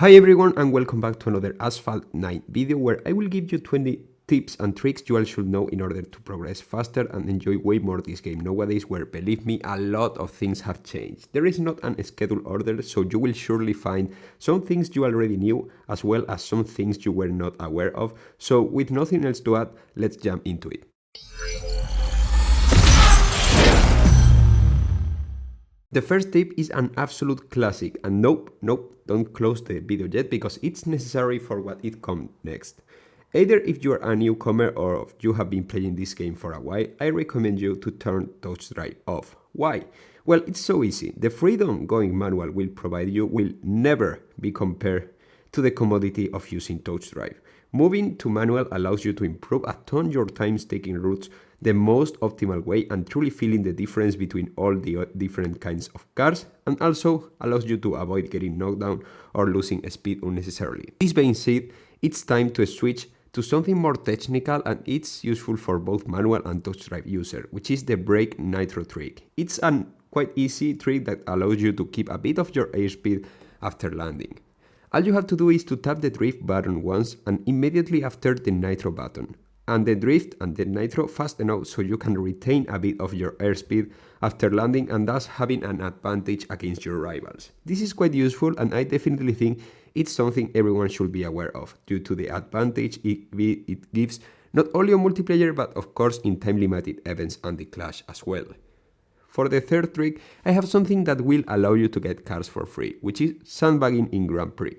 Hi everyone and welcome back to another Asphalt 9 video where I will give you 20 tips and tricks you all should know in order to progress faster and enjoy way more this game nowadays where, believe me, a lot of things have changed. There is not an scheduled order, so you will surely find some things you already knew as well as some things you were not aware of. So with nothing else to add, let's jump into it. The first tip is an absolute classic, and nope, don't close the video yet because it's necessary for what it comes next. Either if you are a newcomer or if you have been playing this game for a while, I recommend you to turn Touchdrive off. Why? Well, it's so easy. The freedom going manual will provide you will never be compared to the commodity of using Touchdrive. Moving to manual allows you to improve a ton your times taking routes the most optimal way and truly feeling the difference between all the different kinds of cars, and also allows you to avoid getting knocked down or losing speed unnecessarily. This being said, it's time to switch to something more technical, and it's useful for both manual and Touchdrive user, which is the RedNycto trick. It's a quite easy trick that allows you to keep a bit of your airspeed after landing. All you have to do is to tap the drift button once and immediately after the nitro button, and the drift and the nitro fast enough so you can retain a bit of your airspeed after landing and thus having an advantage against your rivals. This is quite useful, and I definitely think it's something everyone should be aware of due to the advantage it gives not only on multiplayer but of course in time limited events and the Clash as well. For the third trick, I have something that will allow you to get cars for free, which is sandbagging in Grand Prix.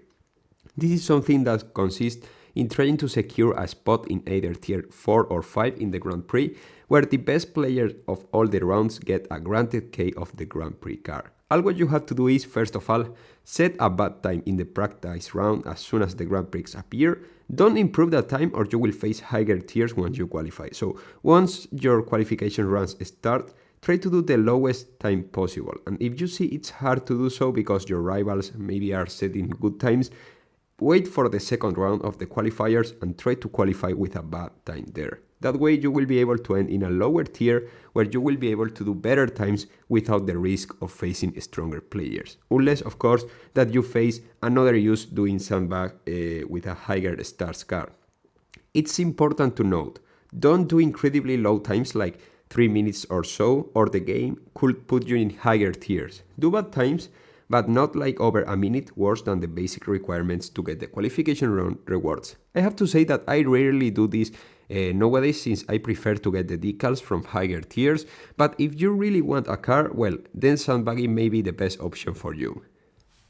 This is something that consists in trying to secure a spot in either tier 4 or 5 in the Grand Prix, where the best players of all the rounds get a granted key of the Grand Prix car. All what you have to do is, first of all, set a bad time in the practice round as soon as the Grand Prix appear. Don't improve that time or you will face higher tiers once you qualify. So once your qualification runs start, try to do the lowest time possible. And if you see it's hard to do so because your rivals maybe are setting good times, wait for the second round of the qualifiers and try to qualify with a bad time there. That way you will be able to end in a lower tier where you will be able to do better times without the risk of facing stronger players. Unless, of course, that you face another use doing sandbag with a higher stars car. It's important to note, don't do incredibly low times like 3 minutes or so, or the game could put you in higher tiers. Do bad times, but not like over a minute worse than the basic requirements to get the qualification round rewards. I have to say that I rarely do this nowadays since I prefer to get the decals from higher tiers, but if you really want a car, well, then sandbagging may be the best option for you.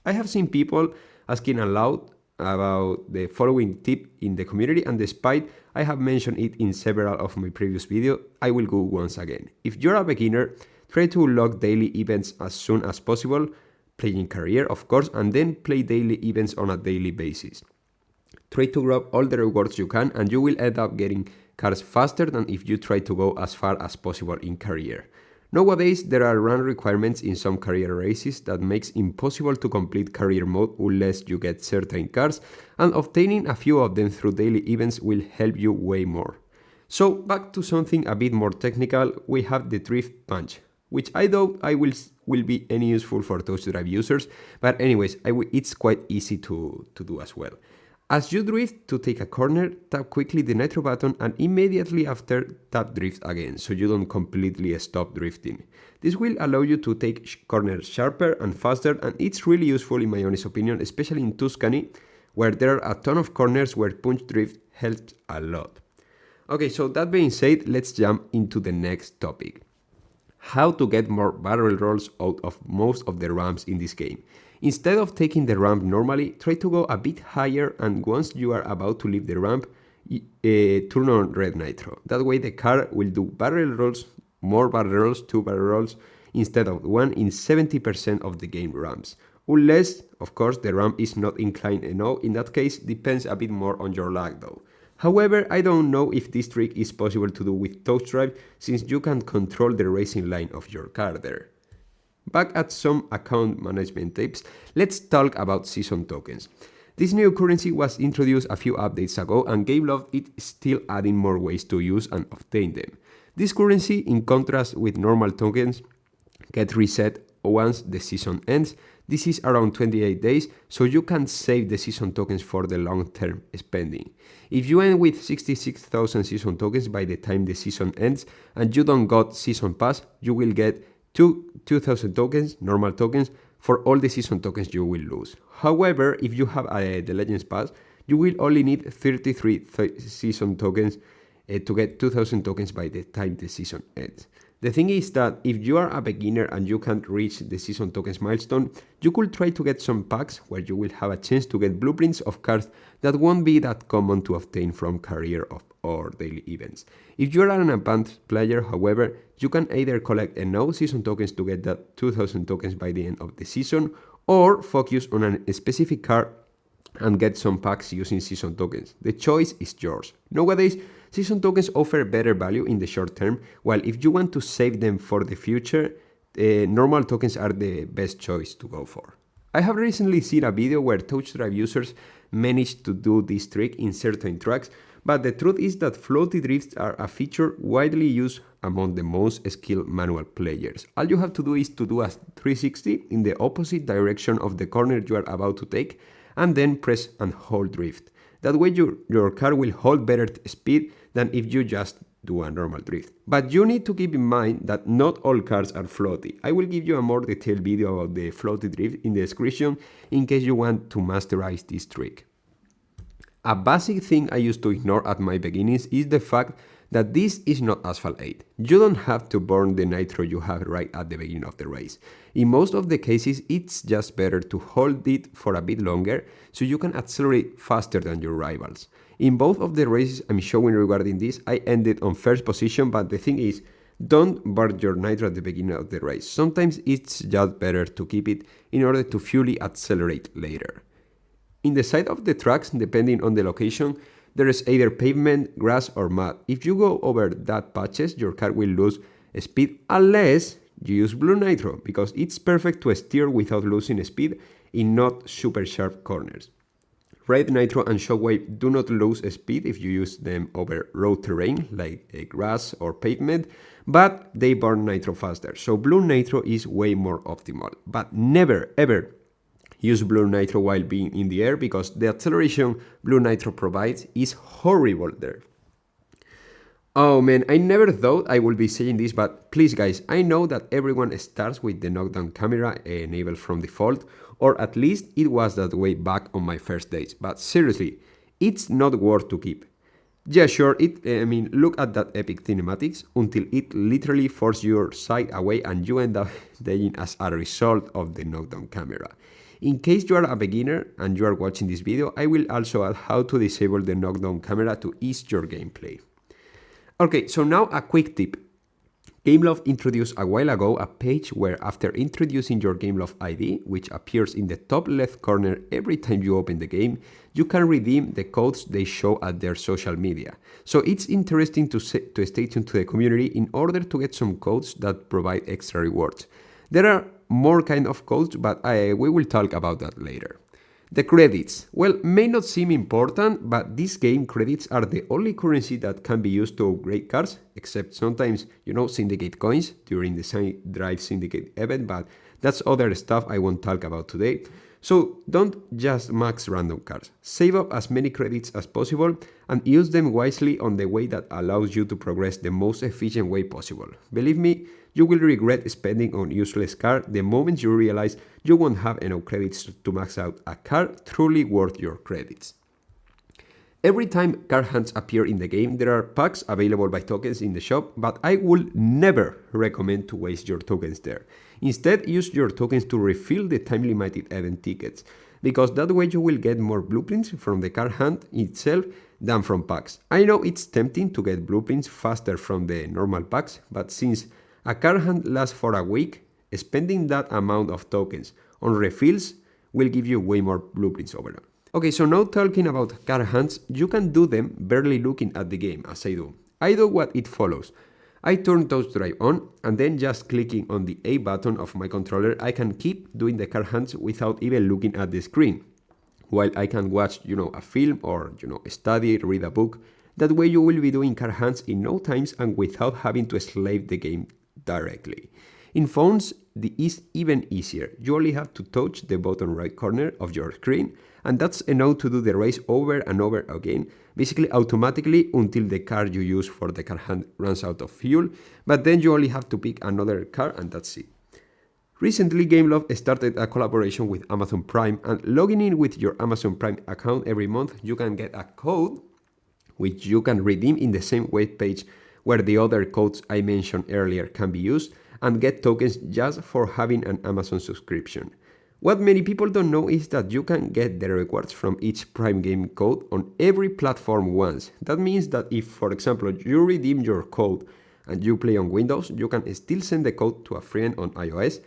I have seen people asking aloud about the following tip in the community, and despite I have mentioned it in several of my previous videos, I will go once again. If you're a beginner, try to unlock daily events as soon as possible, playing career of course, and then play daily events on a daily basis. Try to grab all the rewards you can and you will end up getting cars faster than if you try to go as far as possible in career. Nowadays there are run requirements in some career races that makes impossible to complete career mode unless you get certain cars, and obtaining a few of them through daily events will help you way more. So back to something a bit more technical, we have the drift punch, which I doubt will be any useful for Touchdrive users, but anyways, it's quite easy to do as well. As you drift to take a corner, tap quickly the nitro button and immediately after tap drift again, so you don't completely stop drifting. This will allow you to take corners sharper and faster, and it's really useful in my honest opinion, especially in Tuscany, where there are a ton of corners where punch drift helps a lot. Okay, so that being said, let's jump into the next topic. How to get more barrel rolls out of most of the ramps in this game. Instead of taking the ramp normally, try to go a bit higher, and once you are about to leave the ramp, turn on RedNycto. That way the car will do barrel rolls, more barrel rolls, 2 barrel rolls, instead of 1 in 70% of the game ramps. Unless, of course, the ramp is not inclined enough, in that case depends a bit more on your lag though. However, I don't know if this trick is possible to do with Touchdrive since you can control the racing line of your car there. Back at some account management tips, let's talk about season tokens. This new currency was introduced a few updates ago and Game Love is still adding more ways to use and obtain them. This currency, in contrast with normal tokens, get reset once the season ends, This is around 28 days, so you can save the season tokens for the long-term spending. If you end with 66,000 season tokens by the time the season ends and you don't got season pass, you will get 2,000 tokens, normal tokens, for all the season tokens you will lose. However, if you have the Legends Pass, you will only need 33 season tokens to get 2,000 tokens by the time the season ends. The thing is that if you are a beginner and you can't reach the season tokens milestone, you could try to get some packs where you will have a chance to get blueprints of cards that won't be that common to obtain from career or daily events. If you are an advanced player, however, you can either collect enough season tokens to get that 2,000 tokens by the end of the season, or focus on a specific card and get some packs using season tokens. The choice is yours. Nowadays, season tokens offer better value in the short term, while if you want to save them for the future, normal tokens are the best choice to go for. I have recently seen a video where Touchdrive users managed to do this trick in certain tracks, but the truth is that floaty drifts are a feature widely used among the most skilled manual players. All you have to do is to do a 360 in the opposite direction of the corner you are about to take, and then press and hold drift. That way your car will hold better speed than if you just do a normal drift. But you need to keep in mind that not all cars are floaty. I will give you a more detailed video about the floaty drift in the description in case you want to masterize this trick. A basic thing I used to ignore at my beginnings is the fact that this is not Asphalt 8. You don't have to burn the nitro you have right at the beginning of the race. In most of the cases, it's just better to hold it for a bit longer so you can accelerate faster than your rivals. In both of the races I'm showing regarding this, I ended on first position, but the thing is, don't burn your nitro at the beginning of the race. Sometimes it's just better to keep it in order to fully accelerate later. In the side of the tracks, depending on the location, there is either pavement, grass or mud. If you go over that patches, your car will lose speed unless you use blue nitro, because it's perfect to steer without losing speed in not super sharp corners. RedNycto and Shockwave do not lose speed if you use them over road terrain like grass or pavement, but they burn nitro faster, so blue nitro is way more optimal. But never ever use blue nitro while being in the air, because the acceleration blue nitro provides is horrible there. Oh man, I never thought I would be saying this, but please guys, I know that everyone starts with the Knockdown Camera enabled from default, or at least it was that way back on my first days, but seriously, it's not worth to keep. Yeah, sure, look at that epic cinematics until it literally forces your sight away and you end up dying as a result of the Knockdown Camera. In case you are a beginner and you are watching this video, I will also add how to disable the Knockdown Camera to ease your gameplay. Okay, so now a quick tip. Gameloft introduced a while ago a page where after introducing your Gameloft ID, which appears in the top left corner every time you open the game, you can redeem the codes they show at their social media. So it's interesting to stay tuned to the community in order to get some codes that provide extra rewards. There are more kind of codes, but we will talk about that later. The credits. Well, may not seem important, but this game credits are the only currency that can be used to upgrade cars, except sometimes, syndicate coins during the Drive Syndicate event, but that's other stuff I won't talk about today. So don't just max random cars. Save up as many credits as possible and use them wisely on the way that allows you to progress the most efficient way possible. Believe me, you will regret spending on useless car the moment you realize you won't have enough credits to max out a car truly worth your credits. Every time car hunts appear in the game, there are packs available by tokens in the shop, but I would never recommend to waste your tokens there. Instead, use your tokens to refill the time-limited event tickets, because that way you will get more blueprints from the car hunt itself than from packs. I know it's tempting to get blueprints faster from the normal packs, but since a car hunt lasts for a week, spending that amount of tokens on refills will give you way more blueprints overall. Okay, so now talking about car hunts, you can do them barely looking at the game, as I do. I do what it follows. I turn Touchdrive on, and then just clicking on the A button of my controller, I can keep doing the car hunts without even looking at the screen, while I can watch, a film or, study, read a book. That way you will be doing car hunts in no times and without having to slave the game directly. In phones, it is even easier. You only have to touch the bottom right corner of your screen, and that's enough to do the race over and over again, basically automatically until the car you use for the car hunt runs out of fuel, but then you only have to pick another car and that's it. Recently, Gameloft started a collaboration with Amazon Prime, and logging in with your Amazon Prime account every month, you can get a code which you can redeem in the same web page where the other codes I mentioned earlier can be used, and get tokens just for having an Amazon subscription. What many people don't know is that you can get the rewards from each Prime game code on every platform once. That means that if, for example, you redeem your code and you play on Windows, you can still send the code to a friend on iOS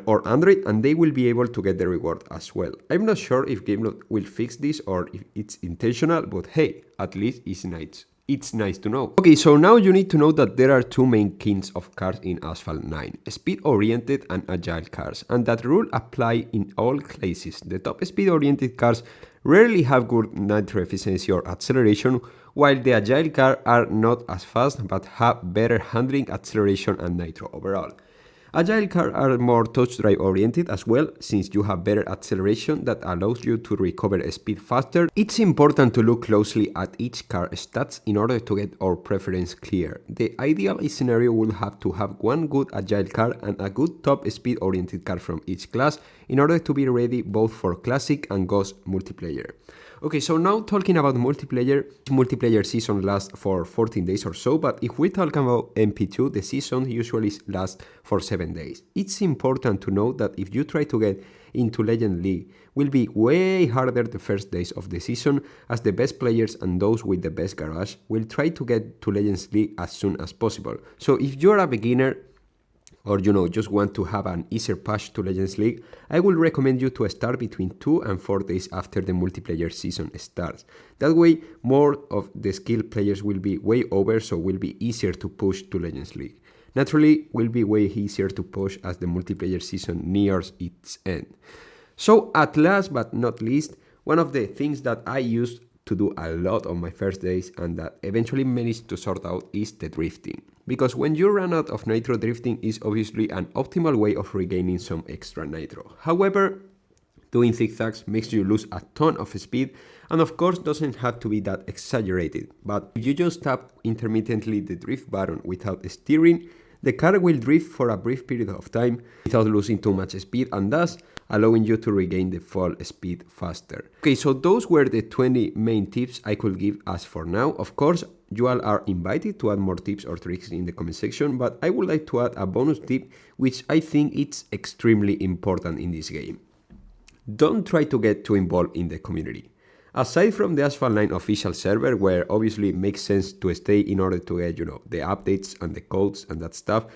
or Android, and they will be able to get the reward as well. I'm not sure if Gameloft will fix this or if it's intentional, but hey, at least it's nice. It's nice to know. Okay, so now you need to know that there are two main kinds of cars in Asphalt 9, speed-oriented and agile cars, and that rule apply in all cases. The top speed-oriented cars rarely have good nitro efficiency or acceleration, while the agile cars are not as fast but have better handling, acceleration and nitro overall. Agile cars are more Touchdrive oriented as well, since you have better acceleration that allows you to recover speed faster. It's important to look closely at each car stats in order to get our preference clear. The ideal scenario will have to have one good agile car and a good top speed oriented car from each class in order to be ready both for classic and ghost multiplayer. Okay, so now talking about multiplayer season lasts for 14 days or so, but if we talk about MP2, the season usually lasts for 7 days. It's important to note that if you try to get into Legend League, will be way harder the first days of the season, as the best players and those with the best garage will try to get to Legends League as soon as possible. So if you're a beginner, or just want to have an easier path to Legends League, I would recommend you to start between 2 and 4 days after the multiplayer season starts. That way, more of the skilled players will be way over, so will be easier to push to Legends League. Naturally, will be way easier to push as the multiplayer season nears its end. So at last but not least, one of the things that I used to do a lot on my first days and that eventually managed to sort out is the drifting. Because when you run out of nitro, drifting is obviously an optimal way of regaining some extra nitro. However, doing zigzags makes you lose a ton of speed, and of course doesn't have to be that exaggerated. But if you just tap intermittently the drift button without steering, the car will drift for a brief period of time without losing too much speed, and thus allowing you to regain the full speed faster. Okay, so those were the 20 main tips I could give as for now. Of course, you all are invited to add more tips or tricks in the comment section, but I would like to add a bonus tip which I think it's extremely important in this game. Don't try to get too involved in the community. Aside from the Asphalt 9 official server, where obviously it makes sense to stay in order to get, the updates and the codes and that stuff,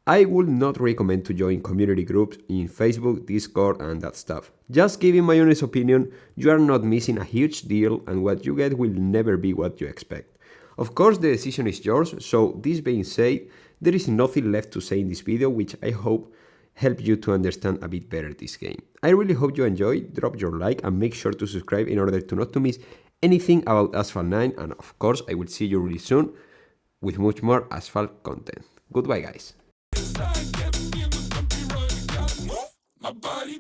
I would not recommend to join community groups in Facebook, Discord and that stuff. Just giving my honest opinion, you are not missing a huge deal and what you get will never be what you expect. Of course, the decision is yours, so this being said, there is nothing left to say in this video, which I hope help you to understand a bit better this game. I really hope you enjoyed, drop your like and make sure to subscribe in order to not to miss anything about Asphalt 9, and of course I will see you really soon with much more Asphalt content. Goodbye guys. My body,